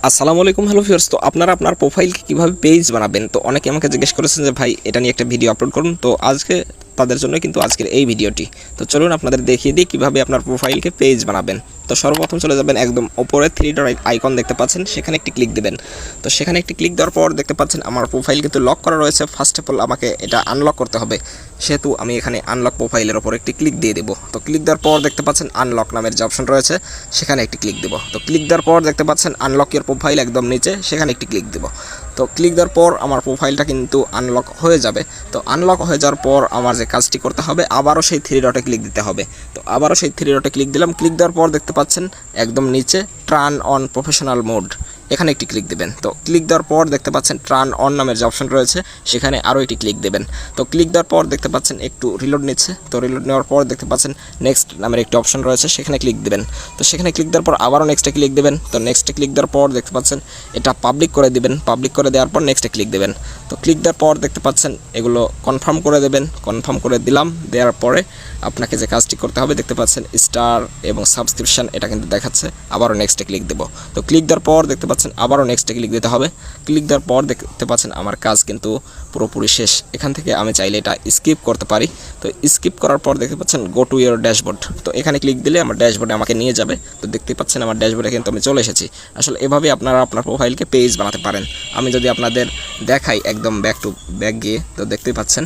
আসসালামু আলাইকুম hello viewers. তো আপনারা আপনার প্রোফাইলকে কীভাবে পেজ বানাবেন, তো অনেকে আমাকে জিজ্ঞেস করেছেন যে ভাই এটা নিয়ে একটা ভিডিও আপলোড করুন। তো আজকে তাদের জন্য কিন্তু আজকের এই ভিডিওটি। তো চলুন আপনাদের দেখিয়ে দিই কীভাবে আপনার প্রোফাইলকে পেজ বানাবেন। তো সর্বপ্রথম চলে যাবেন একদম ওপরে 3 ডট আইকন দেখতে পাচ্ছেন, সেখানে একটি ক্লিক দেবেন। তো সেখানে একটি ক্লিক দেওয়ার পর দেখতে পাচ্ছেন আমার প্রোফাইল কিন্তু লক করা রয়েছে। ফার্স্ট অফ অল আমাকে এটা আনলক করতে হবে, সেহেতু আমি এখানে আনলক প্রোফাইলের ওপর একটি ক্লিক দিয়ে দেবো। তো ক্লিক দেওয়ার পর দেখতে পাচ্ছেন আনলক নামের যে অপশন রয়েছে সেখানে একটি ক্লিক দেবো। তো ক্লিক দেওয়ার পর দেখতে পাচ্ছেন আনলক ইওর প্রোফাইল একদম নিচে, সেখানে একটি ক্লিক দেবো। তো ক্লিক দেওয়ার পর আমার প্রোফাইলটা কিন্তু আনলক হয়ে যাবে। তো আনলক হয়ে যাওয়ার পর আমার যে কাজটি করতে হবে আবারও সেই 3 ডটে ক্লিক দিতে হবে। তো আবারও সেই 3 ডটে ক্লিক দিলাম। ক্লিক দেওয়ার পর দেখতে পাচ্ছেন একদম নিচে টার্ন অন প্রফেশনাল মোড, এখানে একটি ক্লিক দেবেন। তো ক্লিক দেওয়ার পর দেখতে পাচ্ছেন টার্ন অন নামের যে অপশন রয়েছে সেখানে আরও একটি ক্লিক দেবেন। তো ক্লিক দেওয়ার পর দেখতে পাচ্ছেন একটু রিলোড নিচ্ছে। তো রিলোড নেওয়ার পর দেখতে পাচ্ছেন নেক্সট নামের একটি অপশন রয়েছে, সেখানে ক্লিক দেবেন। তো সেখানে ক্লিক দেওয়ার পর আবারও নেক্সটে ক্লিক দেবেন। তো নেক্সটে ক্লিক দেওয়ার পর দেখতে পাচ্ছেন এটা পাবলিক করে দিবেন। পাবলিক করে দেওয়ার পর নেক্সটে ক্লিক দেবেন। তো ক্লিক দেওয়ার পর দেখতে পাচ্ছেন এগুলো কনফার্ম করে দেবেন। কনফার্ম করে দিলাম। দেওয়ার পরে আপনাকে যে কাজটি করতে হবে দেখতে পাচ্ছেন স্টার এবং সাবস্ক্রিপশন, এটা কিন্তু দেখাচ্ছে। আবারও নেক্সটে ক্লিক দেবো। তো ক্লিক দেওয়ার পর দেখতে পাচ্ছেন আবারও নেক্সটে ক্লিক দিতে হবে। ক্লিক দেওয়ার পর দেখতে পাচ্ছেন আমার কাজ কিন্তু পুরোপুরি শেষ। এখান থেকে আমি চাইলে এটা স্কিপ করতে পারি। তো স্কিপ করার পর দেখতে পাচ্ছেন গো টু ইয়োর ড্যাশবোর্ড। তো এখানে ক্লিক দিলে আমার ড্যাশবোর্ডে আমাকে নিয়ে যাবে। তো দেখতে পাচ্ছেন আমার ড্যাশবোর্ডে কিন্তু আমি চলে এসেছি। আসলে এভাবে আপনারা আপনার প্রোফাইলকে পেজ বানাতে পারেন। আমি যদি আপনাদের দেখাই একদম ব্যাক টু ব্যাক গিয়ে, তো দেখতেই পাচ্ছেন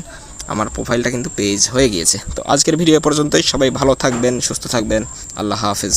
আমার প্রোফাইলটা কিন্তু পেজ হয়ে গিয়েছে। তো আজকের ভিডিও পর্যন্তই। সবাই ভালো থাকবেন, সুস্থ থাকবেন। আল্লাহ হাফেজ।